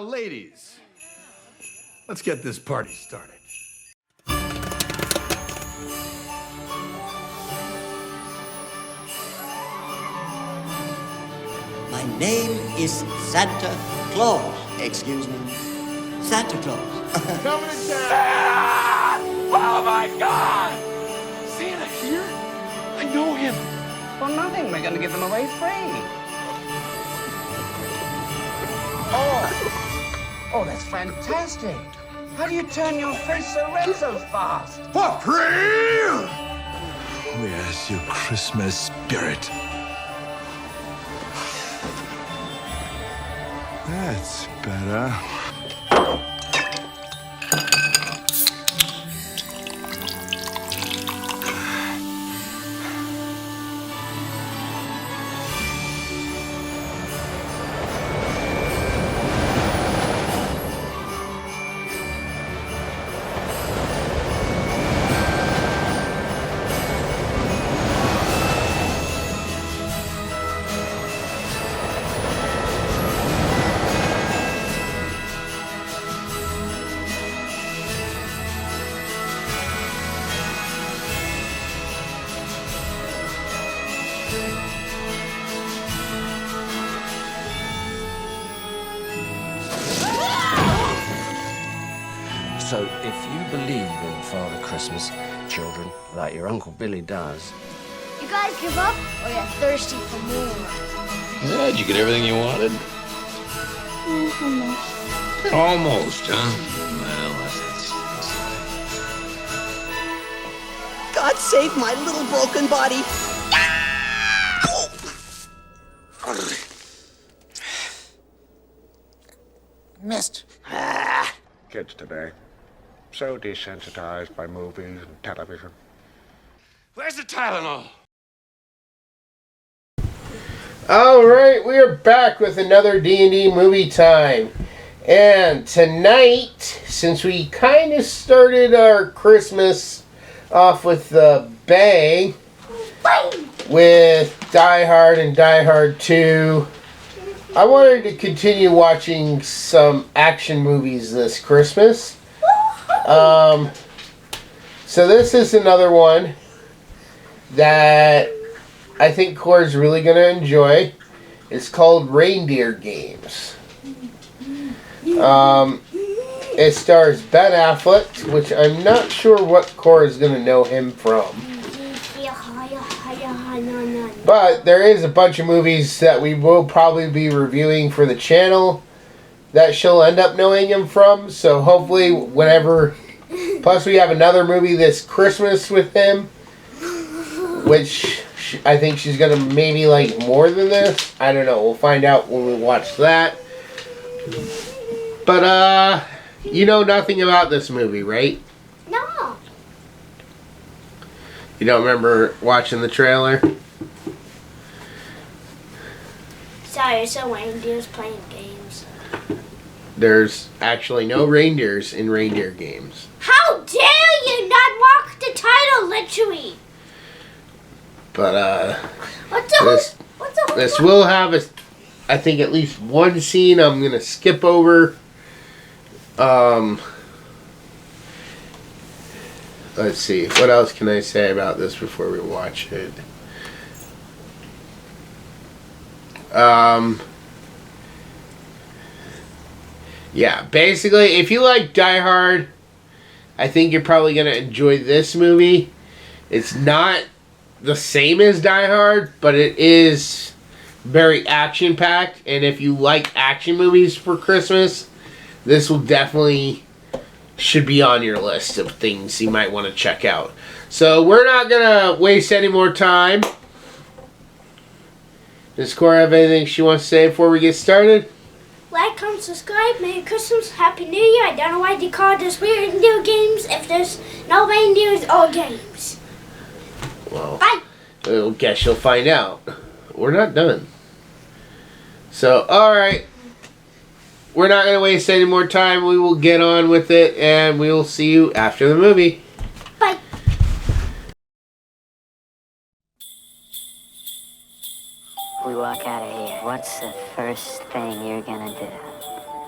Now, ladies, let's get this party started. My name is Santa Claus. Excuse me. Santa Claus. Coming to town! Oh my God! Santa here? I know him. Well, nothing. We're going to give them away free. Oh, that's fantastic. How do you turn your face so red so fast? What, Frain? Where's your Christmas spirit? That's better. So, if you believe in Father Christmas, children, like your Uncle Billy does... You guys give up, or you're thirsty for more? Yeah, did you get everything you wanted? Almost. Almost, huh? Well, God save my little broken body. Missed. Kids today, so desensitized by movies and television. Where's the Tylenol? All right, we are back with another D&D movie time. And tonight, since we kind of started our Christmas off with the bang with Die Hard and Die Hard 2, I wanted to continue watching some action movies this Christmas. So this is another one that I think KORRA's really going to enjoy. It's called Reindeer Games. It stars Ben Affleck, which I'm not sure what KORRA's going to know him from. But there is a bunch of movies that we will probably be reviewing for the channel that she'll end up knowing him from. So hopefully whenever... Plus we have another movie this Christmas with him, which I think she's going to maybe like more than this. I don't know. We'll find out when we watch that. But, you know nothing about this movie, right? No. You don't remember watching the trailer? Sorry, it's a reindeers playing games. There's actually no reindeers in Reindeer Games. How dare you not walk the title, literally? But, What's the whole this will have, I think, at least one scene I'm going to skip over. Let's see. What else can I say about this before we watch it? Yeah, basically, if you like Die Hard, I think you're probably going to enjoy this movie. It's not the same as Die Hard, but it is very action-packed. And if you like action movies for Christmas, this will definitely should be on your list of things you might want to check out. So we're not going to waste any more time. Does KORRA have anything she wants to say before we get started? Like, comment, subscribe, Merry Christmas, Happy New Year. I don't know why they call this Reindeer Games if there's no reindeers or games. Well, Bye. I guess you'll find out. We're not done. So, alright. We're not going to waste any more time. We will get on with it, and we will see you after the movie. Bye. We walk out of here. What's the first thing you're gonna do?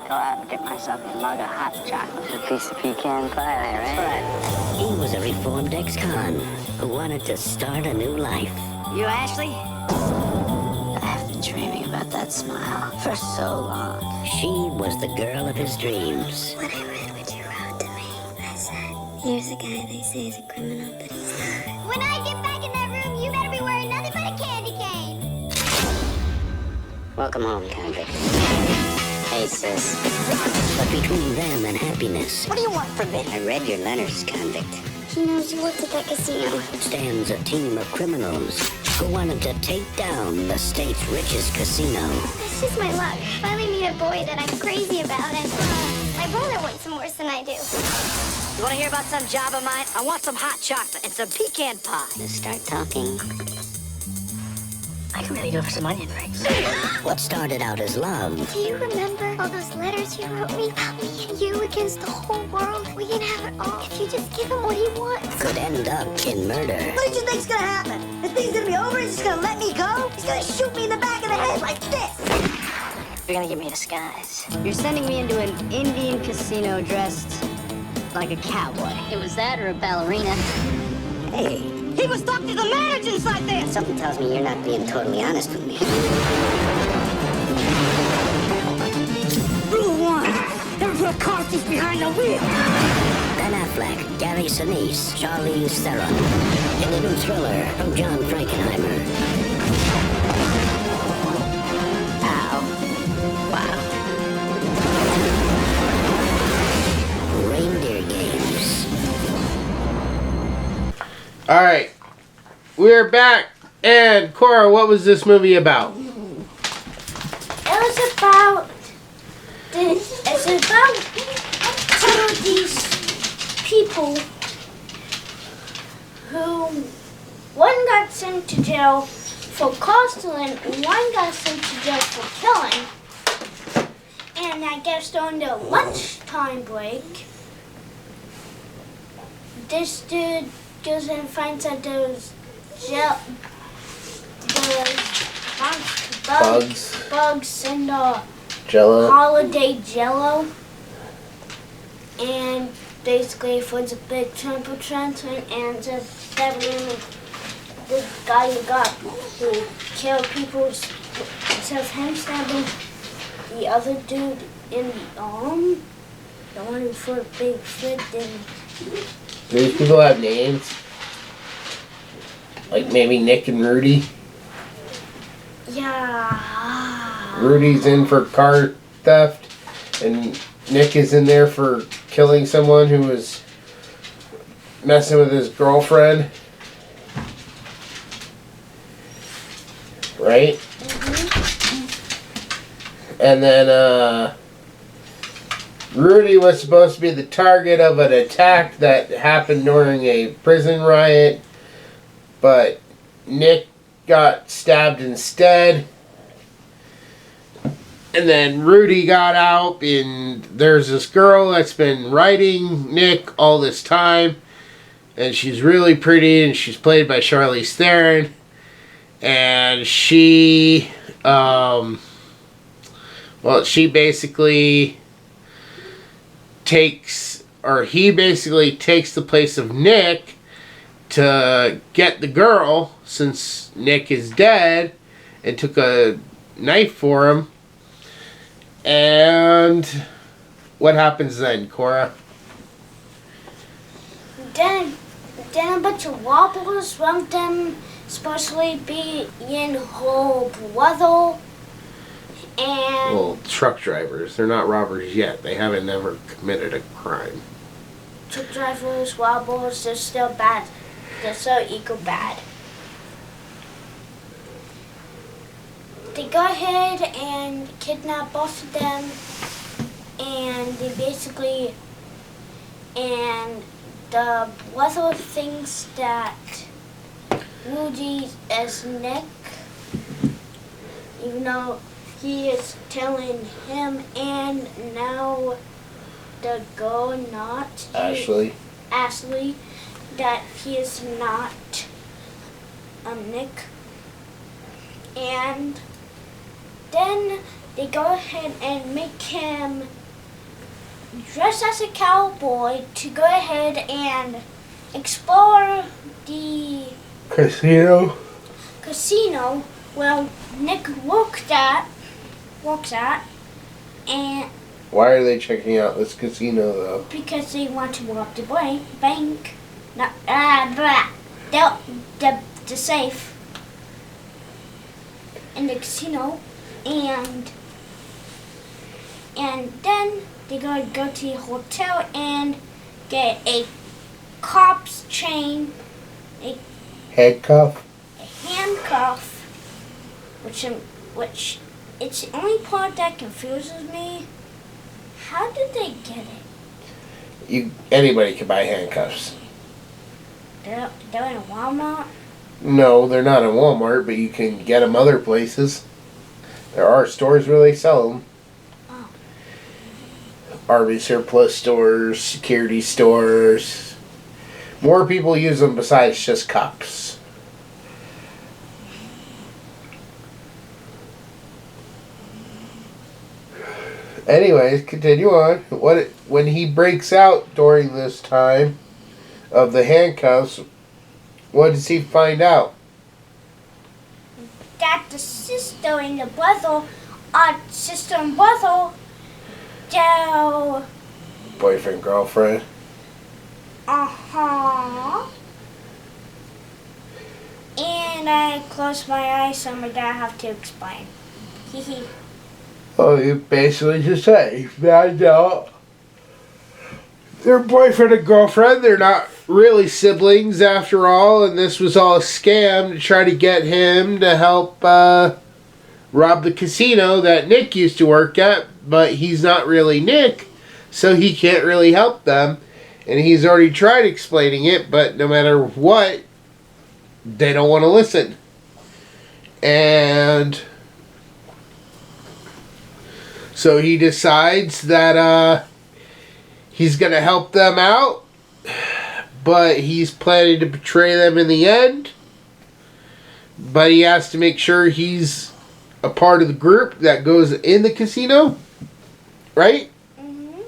go out and get myself a mug of hot chocolate. A piece of pecan pie, right? He was a reformed ex-con who wanted to start a new life. You, Ashley? I've been dreaming about that smile for so long. She was the girl of his dreams. When I read what you wrote to me, I said, here's a guy they say is a criminal, but he's not. When I get back in that room, you better be wearing nothing but a candy cane. Welcome home, convict. Hey, sis. But between them and happiness What do you want from me? I read your letters, convict. He knows you worked at that casino. stands a team of criminals who wanted to take down the state's richest casino. It's just my luck. Finally meet a boy that I'm crazy about, and my brother wants him worse than I do. You want to hear about some job of mine? I want some hot chocolate and some pecan pie. Let's start talking. I can really go for some onion rings. What started out as love Do you remember all those letters you wrote me about me and you against the whole world? We can have it all if you just give him what he wants. could end up in murder. What did you think's gonna happen? The thing's gonna be over? He's just gonna let me go? He's gonna shoot me in the back of the head like this. You're gonna give me a disguise. You're sending me into an Indian casino dressed like a cowboy. It was that or a ballerina. Hey, He was talking to the manager inside there. something tells me you're not being totally honest with me. Rule 1. Never put a car thief behind the wheel. Ben Affleck, Gary Sinise, Charlize Theron. In the new thriller from John Frankenheimer. Reindeer Games. All right, we're back. And KORRA, what was this movie about? It was about it's about some of these people who one got sent to jail for car stealing and one got sent to jail for killing. And I guess during the lunchtime break, this dude goes and finds out there was bugs in the Jello. holiday jello, and basically for the big temper tantrum and just stabbing the guy who killed people instead of him stabbing the other dude in the arm, the one who threw a big fit. Then These people have names? Like maybe Nick and Rudy? yeah, Rudy's in for car theft, and Nick is in there for killing someone who was messing with his girlfriend. Right? And then, Rudy was supposed to be the target of an attack that happened during a prison riot, but Nick got stabbed instead. And then Rudy got out, and there's this girl that's been writing Nick all this time, and she's really pretty, and she's played by Charlize Theron, and she, she basically he basically takes the place of Nick to get the girl, since Nick is dead, and took a knife for him. And what happens then, KORRA? then a bunch of robbers robbed them, especially being whole brother. And Well, truck drivers. They're not robbers yet. They haven't never committed a crime. truck drivers, robbers, they're still bad. They're so equal bad. They go ahead and kidnap both of them, and they basically, and the brother thinks that Rudy is Nick, even though he is telling him, and now the girl not Ashley. that he is not Nick. And then they go ahead and make him dress as a cowboy to go ahead and explore the casino. Well, Nick works at, and Why are they checking out this casino though? because they want to rob the bank, not the safe in the casino, and then they're gonna go to the hotel and get a cop's chain, a Handcuff? handcuff, which it's the only part that confuses me. How did they get it? Anybody can buy handcuffs. They're in a Walmart. No, they're not in Walmart, but you can get them other places. There are stores where they sell them. Oh. Army surplus stores, security stores. More people use them besides just cops. Anyways, continue on. When he breaks out during this time of the handcuffs, what does he find out? That the sister and brother, their Boyfriend, girlfriend. And I close my eyes, so my dad have to explain. Hee. Oh, you basically just say that they're boyfriend and girlfriend. They're not really siblings after all, and this was all a scam to try to get him to help rob the casino that Nick used to work at, but he's not really Nick, so he can't really help them. And he's already tried explaining it, but no matter what, they don't want to listen. And so he decides that he's going to help them out, but he's planning to betray them in the end. But he has to make sure he's a part of the group that goes in the casino, right? Mm-hmm.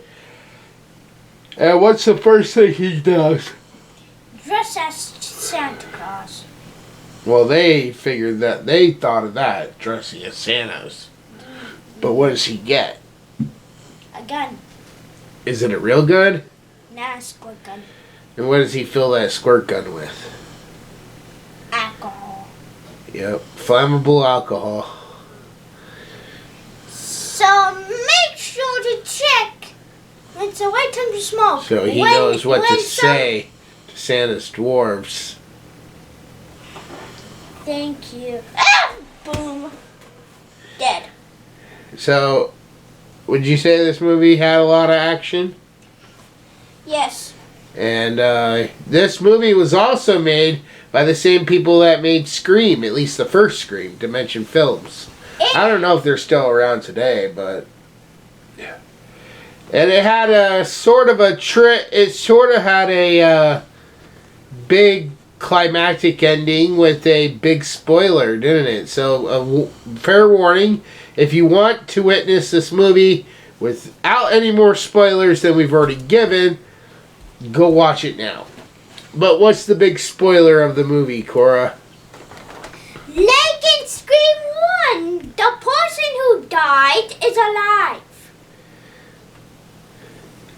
And what's the first thing he does? Dress as Santa Claus. Well, they thought of that, dressing as Santa's. But what does he get? A gun. Is it a real gun? Not a squirt gun. And what does he fill that squirt gun with? Alcohol. Yep, flammable alcohol. So make sure to check. It's the right time to smoke. So he knows what to say to Santa's dwarves. Thank you. Ah! Boom. Dead. So, would you say this movie had a lot of action? Yes. And this movie was also made by the same people that made Scream, at least the first Scream, Dimension Films. I don't know if they're still around today, but yeah. And it had a sort of had a big climactic ending with a big spoiler, didn't it? So, fair warning, if you want to witness this movie without any more spoilers than we've already given, go watch it now. But what's the big spoiler of the movie, KORRA? Like in Scream 1, the person who died is alive.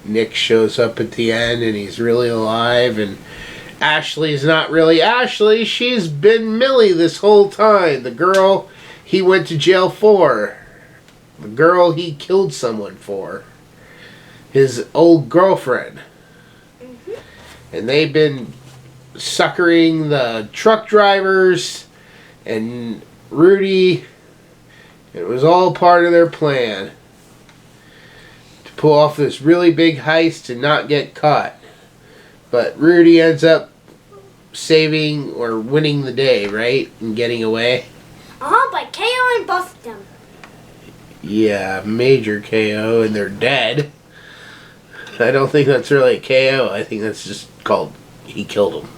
Nick shows up at the end and he's really alive, and Ashley's not really Ashley. She's been Millie this whole time. The girl he went to jail for. The girl he killed someone for. His old girlfriend. Mm-hmm. And they've been suckering the truck drivers and Rudy. It was all part of their plan to pull off this really big heist and not get caught. But Rudy ends up saving or winning the day, right? And getting away. By KOing both of them. Yeah, major KO, and they're dead. I don't think that's really a KO. I think that's just called he killed them.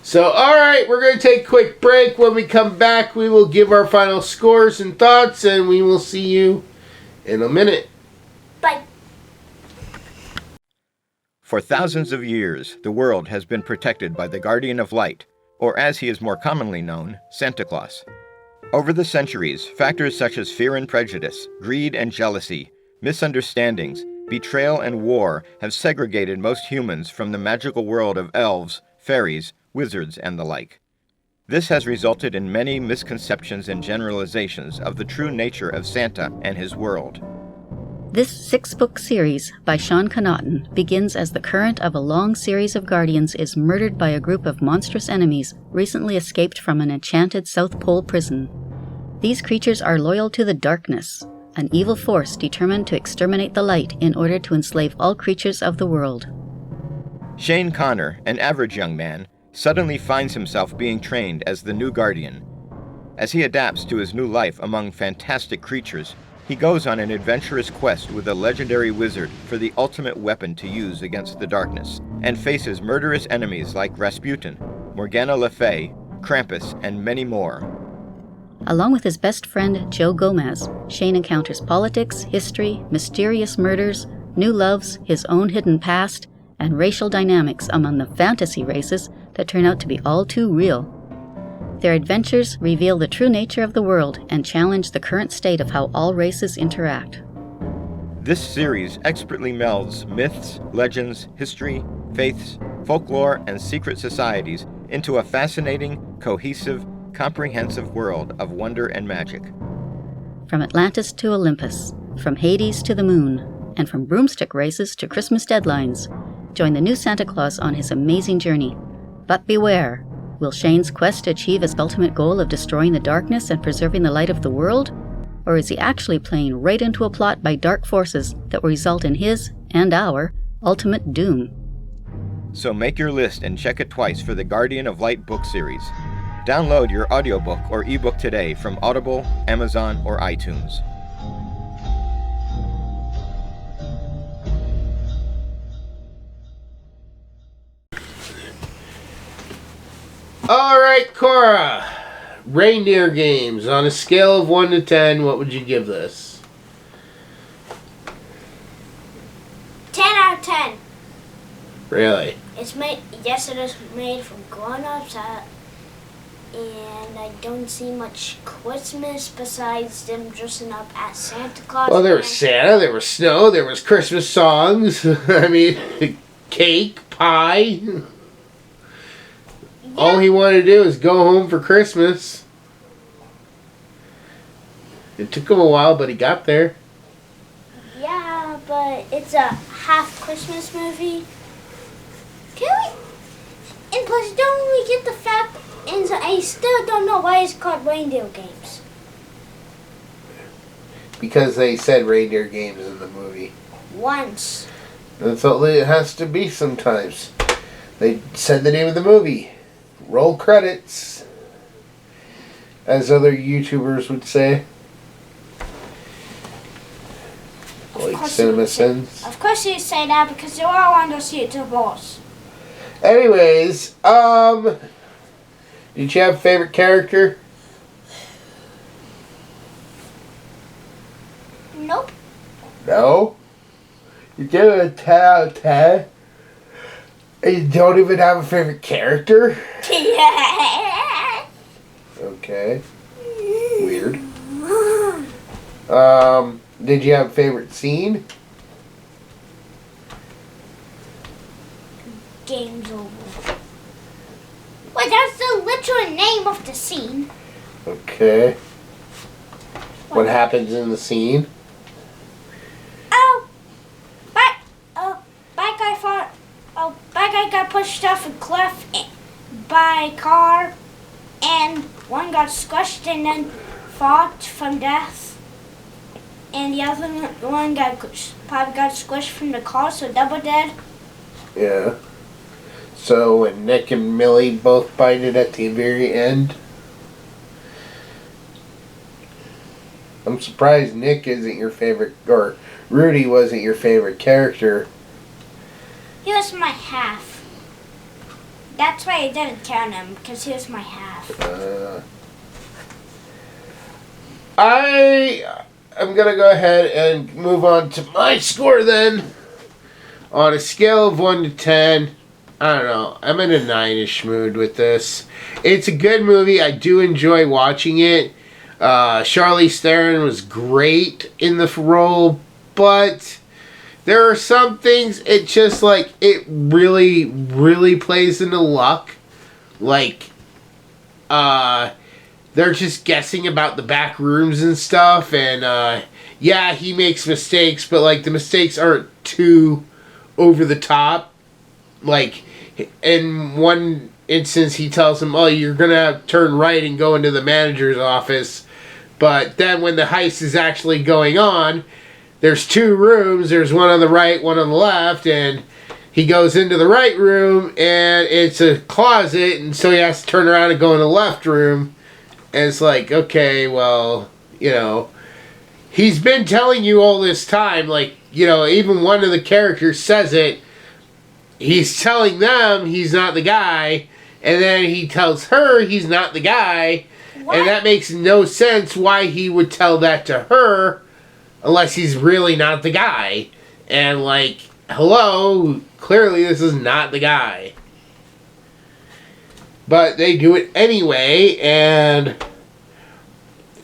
So, alright, we're going to take a quick break. When we come back, we will give our final scores and thoughts, and we will see you in a minute. For thousands of years, the world has been protected by the Guardian of Light, or as he is more commonly known, Santa Claus. Over the centuries, factors such as fear and prejudice, greed and jealousy, misunderstandings, betrayal and war have segregated most humans from the magical world of elves, fairies, wizards, and the like. This has resulted in many misconceptions and generalizations of the true nature of Santa and his world. This 6-book series by Sean Connaughton begins as the current of a long series of guardians is murdered by a group of monstrous enemies recently escaped from an enchanted South Pole prison. These creatures are loyal to the darkness, an evil force determined to exterminate the light in order to enslave all creatures of the world. Shane Connor, an average young man, suddenly finds himself being trained as the new guardian. As he adapts to his new life among fantastic creatures, he goes on an adventurous quest with a legendary wizard for the ultimate weapon to use against the darkness, and faces murderous enemies like Rasputin, Morgana Le Fay, Krampus, and many more. Along with his best friend Joe Gomez, Shane encounters politics, history, mysterious murders, new loves, his own hidden past, and racial dynamics among the fantasy races that turn out to be all too real. Their adventures reveal the true nature of the world and challenge the current state of how all races interact. This series expertly melds myths, legends, history, faiths, folklore, and secret societies into a fascinating, cohesive, comprehensive world of wonder and magic. From Atlantis to Olympus, from Hades to the moon, and from broomstick races to Christmas deadlines, join the new Santa Claus on his amazing journey. But beware, will Shane's quest achieve his ultimate goal of destroying the darkness and preserving the light of the world? Or is he actually playing right into a plot by dark forces that will result in his, and our, ultimate doom? So make your list and check it twice for the Guardian of Light book series. Download your audiobook or ebook today from Audible, Amazon, or iTunes. Alright, KORRA. Reindeer Games. On a scale of 1 to 10, what would you give this? 10 out of 10. Really? It's made, yes, it is made from grown-ups, and I don't see much Christmas besides them dressing up as Santa Claus. Well, there was Santa, there was snow, there was Christmas songs. I mean, cake, pie. Yeah. All he wanted to do is go home for Christmas. It took him a while, but he got there. Yeah, but it's a half Christmas movie. Can we? And plus, don't we get the fact? And so I still don't know why it's called Reindeer Games. Because they said Reindeer Games in the movie. Once. That's all it has to be sometimes. They said the name of the movie. Roll credits. As other YouTubers would say. Like CinemaSins. Of course you say that because you all want to see it to boss. Anyways, did you have a favorite character? Nope. No? You give it a 10 out of 10? And you don't even have a favorite character? Yeah. Okay. Weird. Did you have a favorite scene? Game's over. Wait, that's the literal name of the scene. Okay. What happens in the scene? Bad guy got pushed off a cliff by a car, and one got squished and then fought from death, and the other one probably got squished from the car, so double dead. Yeah. So when Nick and Millie both bite it at the very end. I'm surprised Nick isn't your favorite, or Rudy wasn't your favorite character. He was my half. That's why I didn't count him, because he was my half. I am going to go ahead and move on to my score then. On a scale of 1 to 10, I don't know. I'm in a 9-ish mood with this. It's a good movie. I do enjoy watching it. Charlize Theron was great in the role, but there are some things it just like it really, really plays into luck. Like, they're just guessing about the back rooms and stuff, and yeah, he makes mistakes, but like the mistakes aren't too over the top. Like, in one instance, he tells him, "Oh, you're gonna turn right and go into the manager's office." But then when the heist is actually going on, there's 2 rooms. There's one on the right, one on the left, and he goes into the right room, and it's a closet, and so he has to turn around and go in the left room. And it's like, okay, well, you know, he's been telling you all this time, like, you know, even one of the characters says it. He's telling them he's not the guy, and then he tells her he's not the guy. What? And that makes no sense why he would tell that to her unless he's really not the guy. And like, hello, clearly this is not the guy. But they do it anyway, and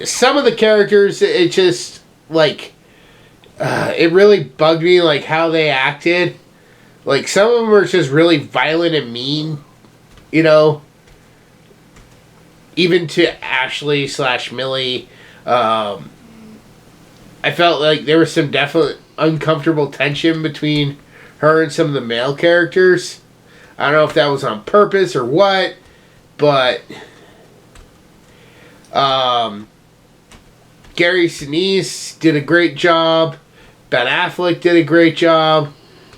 some of the characters, it just, like, it really bugged me, like, how they acted. Like, some of them are just really violent and mean, you know? Even to Ashley/Millie, I felt like there was some definite uncomfortable tension between her and some of the male characters. I don't know if that was on purpose or what, but Gary Sinise did a great job. Ben Affleck did a great job.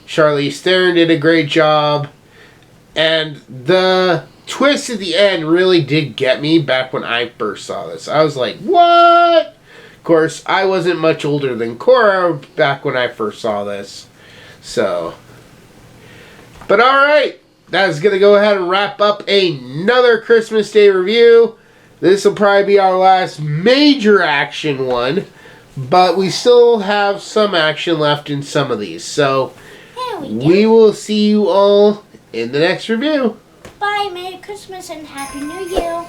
Charlize Theron did a great job. And the twist at the end really did get me back when I first saw this. I was like, what? Of course, I wasn't much older than KORRA back when I first saw this. So, but alright. That's going to go ahead and wrap up another Christmas Day review. This will probably be our last major action one. But we still have some action left in some of these. So, we will see you all in the next review. Bye, Merry Christmas and Happy New Year.